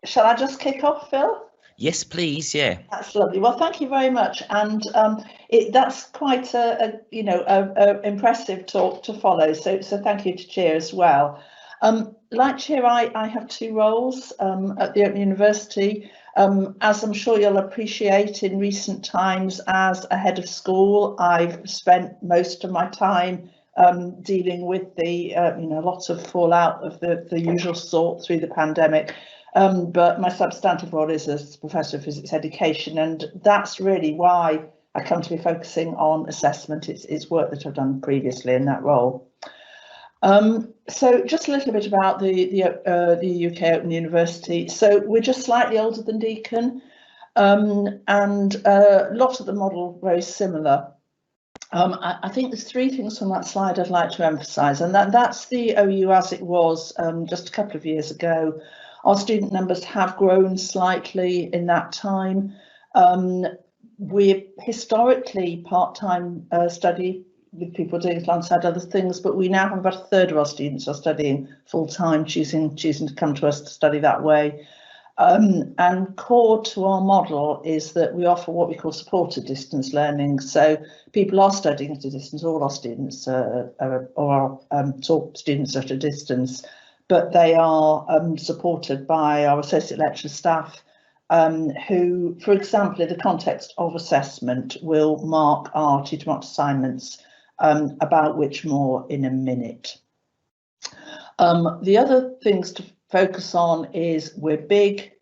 Shall I just kick off, Phil? Yes, please. Yeah. That's lovely. Well, thank you very much. And that's quite a impressive talk to follow. So thank you to Chair as well. Like Chair, I have two roles at the Open University. As I'm sure you'll appreciate, in recent times as a head of school, I've spent most of my time dealing with the lots of fallout of the usual sort through the pandemic. But my substantive role is as Professor of Physics Education, and that's really why I come to be focusing on assessment. It's work that I've done previously in that role. So just a little bit about the UK Open University. So we're just slightly older than Deakin, and a lot of the model very similar. I think there's three things from that slide I'd like to emphasise, and that's the OU as it was just a couple of years ago. Our student numbers have grown slightly in that time. We're historically part-time study with people doing it alongside other things, but we now have about a third of our students are studying full-time, choosing to come to us to study that way. And core to our model is that we offer what we call supported distance learning. So people are studying at a distance, all our students taught students at a distance, but they are supported by our associate lecturer staff who, for example, in the context of assessment, will mark our tutor-marked assignments, about which more in a minute. The other things to focus on is we're big,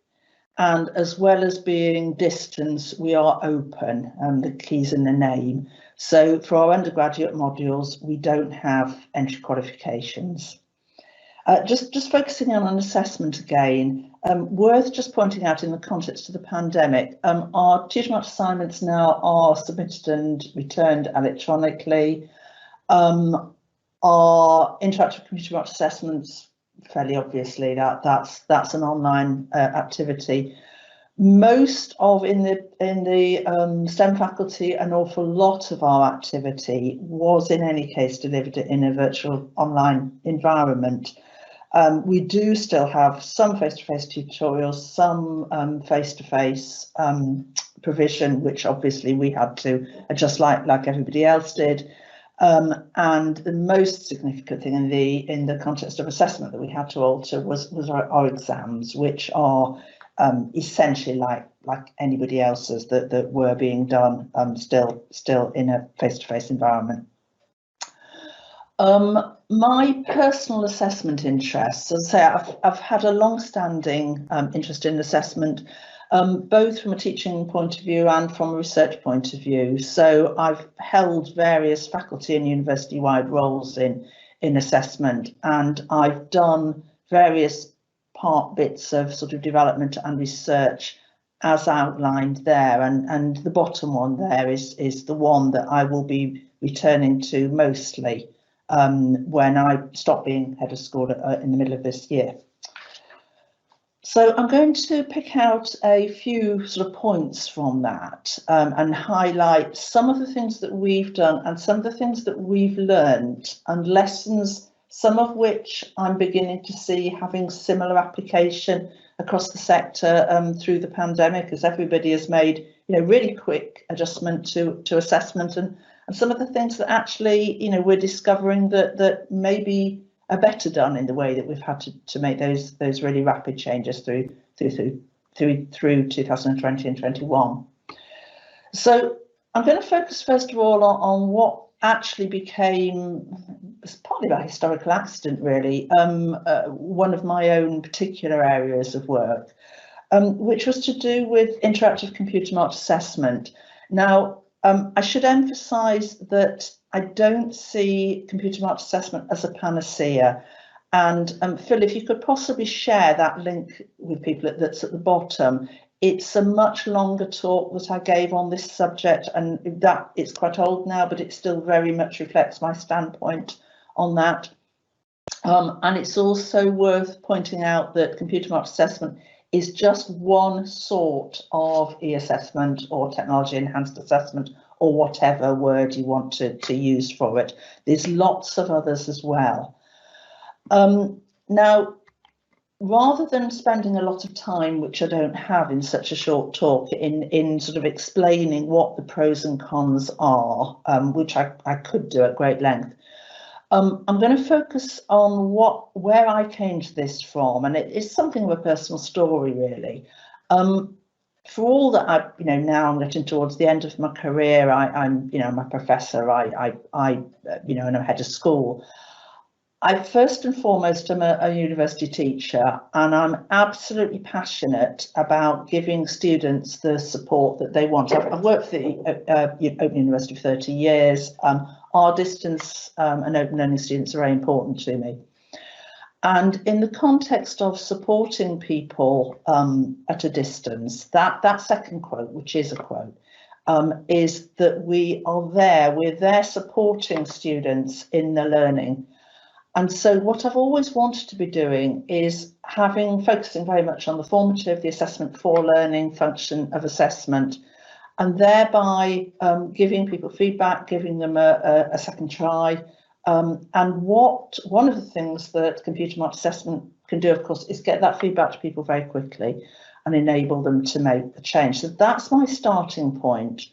and as well as being distance, we are open, the key's in the name. So for our undergraduate modules, we don't have entry qualifications. Just focusing on an assessment again, worth just pointing out in the context of the pandemic, our tutor-marked assignments now are submitted and returned electronically. Our interactive computer-marked assessments, fairly obviously, that's an online activity. Most of in the STEM faculty, an awful lot of our activity was in any case delivered in a virtual online environment. We do still have some face-to-face tutorials, some face-to-face provision, which obviously we had to adjust like everybody else did. And the most significant thing in the context of assessment that we had to alter was our exams, which are essentially like anybody else's that were being done still in a face-to-face environment. My personal assessment interests, as I say, I've had a long-standing interest in assessment, both from a teaching point of view and from a research point of view. So I've held various faculty and university-wide roles in assessment, and I've done various bits of sort of development and research as outlined there, and the bottom one there is the one that I will be returning to mostly when I stop being head of school in the middle of this year. So I'm going to pick out a few sort of points from that and highlight some of the things that we've done and some of the things that we've learned and lessons, some of which I'm beginning to see having similar application across the sector through the pandemic, as everybody has made really quick adjustment to assessment, and some of the things that actually we're discovering that maybe are better done in the way that we've had to make those really rapid changes through 2020 and 21. So I'm going to focus first of all on what actually became, partly by historical accident really, one of my own particular areas of work, which was to do with interactive computer-marked assessment. Now, I should emphasise that I don't see computer-marked assessment as a panacea. And Phil, if you could possibly share that link with people that's at the bottom. It's a much longer talk that I gave on this subject, and that it's quite old now, but it still very much reflects my standpoint on that. And it's also worth pointing out that computer-marked assessment is just one sort of e-assessment or technology enhanced assessment, or whatever word you want to use for it. There's lots of others as well. Now, rather than spending a lot of time, which I don't have in such a short talk, in sort of explaining what the pros and cons are, which I could do at great length, I'm going to focus on where I came to this from, and it is something of a personal story, really. For all that now I'm getting towards the end of my career. I'm a professor. I'm a head of school. I first and foremost am a university teacher, and I'm absolutely passionate about giving students the support that they want. I've worked for the Open University for 30 years. Our distance and open learning students are very important to me. And in the context of supporting people at a distance, that second quote, which is a quote, is that we're there supporting students in their learning. And so what I've always wanted to be doing is focusing very much on the formative, the assessment for learning function of assessment, and thereby giving people feedback, giving them a second try. And one of the things that computer marked assessment can do, of course, is get that feedback to people very quickly and enable them to make the change. So that's my starting point.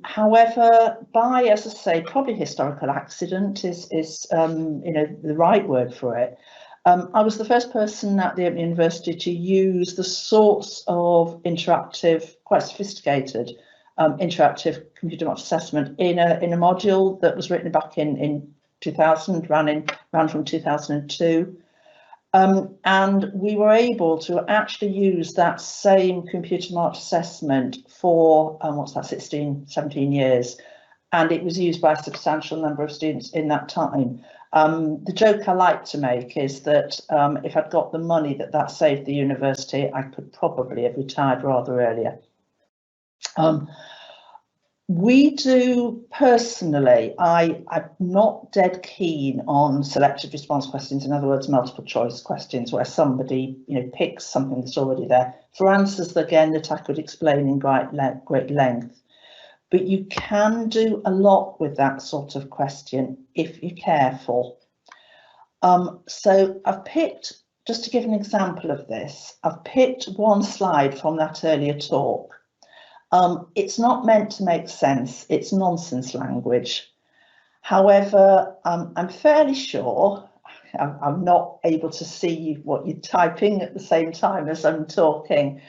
However, by, as I say, probably historical accident is the right word for it. I was the first person at the Open University to use the sorts of interactive, quite sophisticated, interactive computer marked assessment in a module that was written back in 2000, ran from 2002. And we were able to actually use that same computer marked assessment for 17 years, and it was used by a substantial number of students in that time. The joke I like to make is that if I'd got the money that saved the university, I could probably have retired rather earlier. We do personally, I'm not dead keen on selected response questions, in other words, multiple choice questions where somebody picks something that's already there for answers, again, that I could explain in great length. But you can do a lot with that sort of question if you're careful. So I've picked, just to give an example of this, I've picked one slide from that earlier talk. It's not meant to make sense, it's nonsense language. However, I'm fairly sure, I'm not able to see what you're typing at the same time as I'm talking,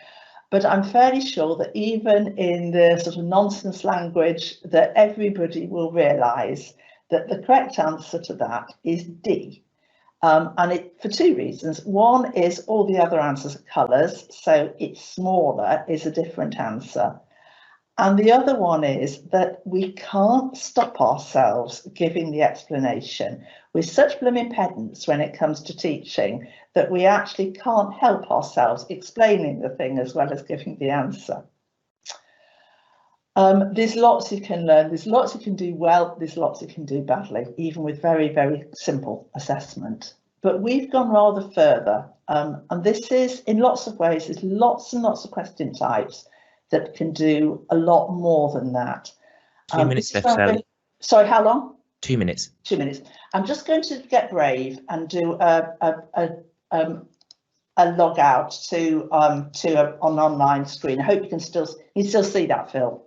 but I'm fairly sure that even in the sort of nonsense language that everybody will realise that the correct answer to that is D. And it for two reasons. One is all the other answers are colours, so it's smaller is a different answer. And the other one is that we can't stop ourselves giving the explanation. We're such blooming pedants when it comes to teaching that we actually can't help ourselves explaining the thing as well as giving the answer. There's lots you can learn, there's lots you can do well, there's lots you can do badly, even with very, very simple assessment. But we've gone rather further, and this is, in lots of ways, there's lots and lots of question types that can do a lot more than that. 2 minutes left, Sally. Sorry, how long? 2 minutes. 2 minutes. I'm just going to get brave and do a log out to an online screen. I hope you can still see that, Phil.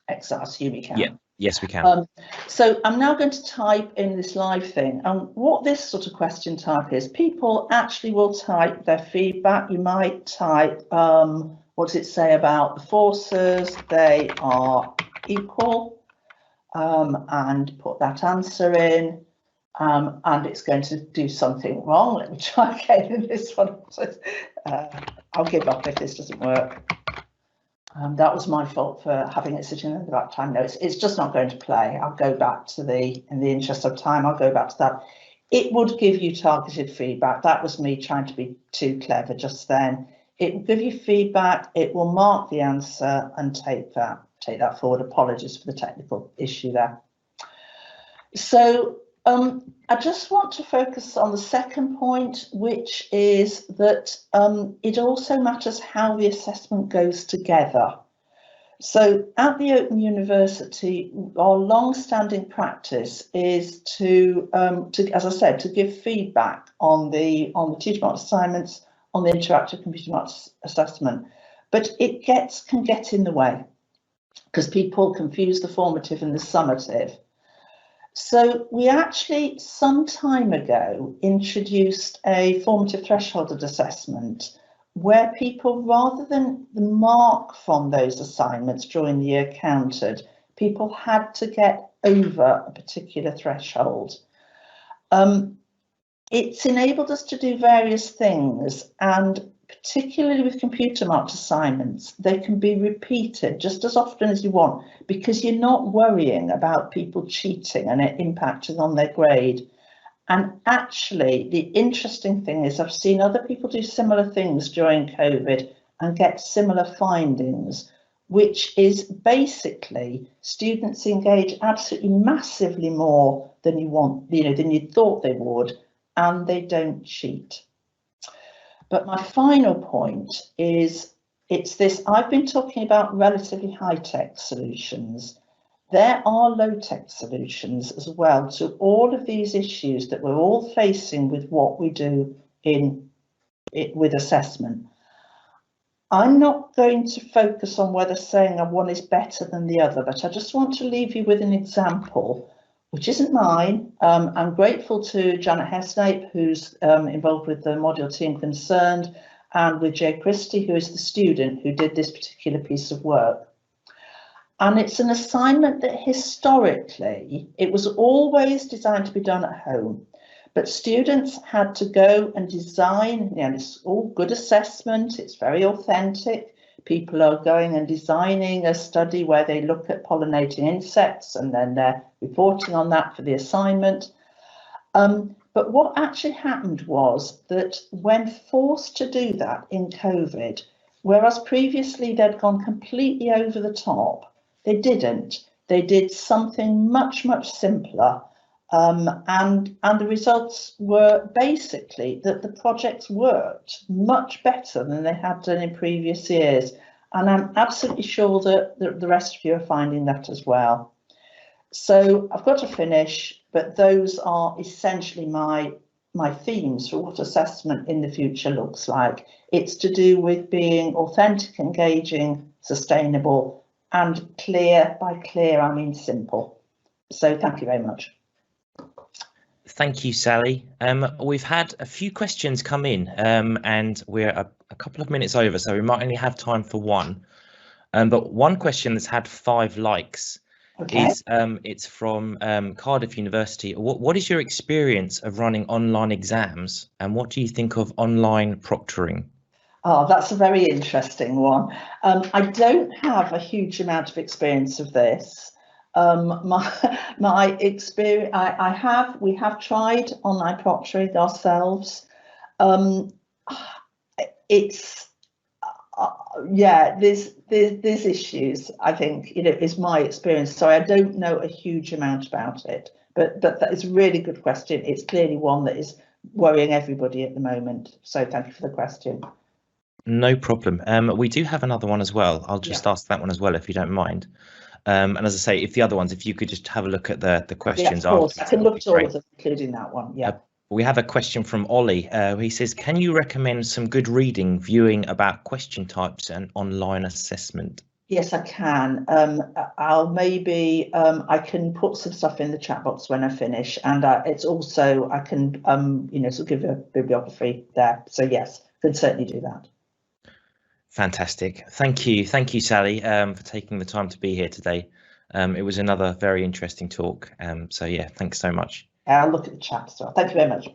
Excellent. I assume you can. Yeah. Yes, we can. So I'm now going to type in this live thing, and what this sort of question type is, people actually will type their feedback. You might type, what does it say about the forces? They are equal, and put that answer in, and it's going to do something wrong. Let me try again in this one. I'll give up if this doesn't work. That was my fault for having it sitting in the back time notes. It's just not going to play. I'll go back to in the interest of time, I'll go back to that. It would give you targeted feedback. That was me trying to be too clever just then. It will give you feedback, it will mark the answer and take that forward. Apologies for the technical issue there. So I just want to focus on the second point, which is that it also matters how the assessment goes together. So at the Open University, our long-standing practice is to, as I said, to give feedback on the teaching marks assignments, on the interactive computer marks assessment, but it can get in the way because people confuse the formative and the summative. So we actually some time ago introduced a formative thresholded assessment where people, rather than the mark from those assignments during the year counted, people had to get over a particular threshold. It's enabled us to do various things, and particularly with computer marked assignments, they can be repeated just as often as you want because you're not worrying about people cheating and it impacting on their grade. And actually, the interesting thing is I've seen other people do similar things during COVID and get similar findings, which is basically students engage absolutely massively more than than you thought they would, and they don't cheat. But my final point is it's this: I've been talking about relatively high-tech solutions. There are low-tech solutions as well to all of these issues that we're all facing with what we do with assessment. I'm not going to focus on whether saying one is better than the other, but I just want to leave you with an example, which isn't mine. I'm grateful to Janet Hesnape, who's involved with the module team concerned, and with Jay Christie, who is the student who did this particular piece of work. And it's an assignment that historically, it was always designed to be done at home, but students had to go and design, it's all good assessment, it's very authentic. People are going and designing a study where they look at pollinating insects and then they're reporting on that for the assignment. But what actually happened was that when forced to do that in COVID, whereas previously they'd gone completely over the top, they didn't. They did something much, much simpler. And the results were basically that the projects worked much better than they had done in previous years. And I'm absolutely sure that the rest of you are finding that as well. So I've got to finish, but those are essentially my themes for what assessment in the future looks like. It's to do with being authentic, engaging, sustainable, and clear. By clear, I mean simple. So thank you very much. Thank you, Sally. We've had a few questions come in and we're a couple of minutes over, so we might only have time for one. But one question that's had 5 likes is it's from Cardiff University. What is your experience of running online exams, and what do you think of online proctoring? Oh, that's a very interesting one. I don't have a huge amount of experience of this. My experience, we have tried online proctoring ourselves. There's issues, I think, is my experience. So I don't know a huge amount about it, but that is a really good question. It's clearly one that is worrying everybody at the moment. So thank you for the question. No problem. We do have another one as well. I'll just ask that one as well, if you don't mind. And as I say, if the other ones, if you could just have a look at the questions. Yeah, of course. I can look at all of them, including that one. Yeah. We have a question from Ollie. He says, can you recommend some good reading, viewing about question types and online assessment? Yes, I can. I can put some stuff in the chat box when I finish, and it's also, I can sort of give a bibliography there. So yes, can certainly do that. Fantastic. Thank you, Sally, for taking the time to be here today. It was another very interesting talk. So yeah, thanks so much. I'll look at the chat as well. Thank you very much.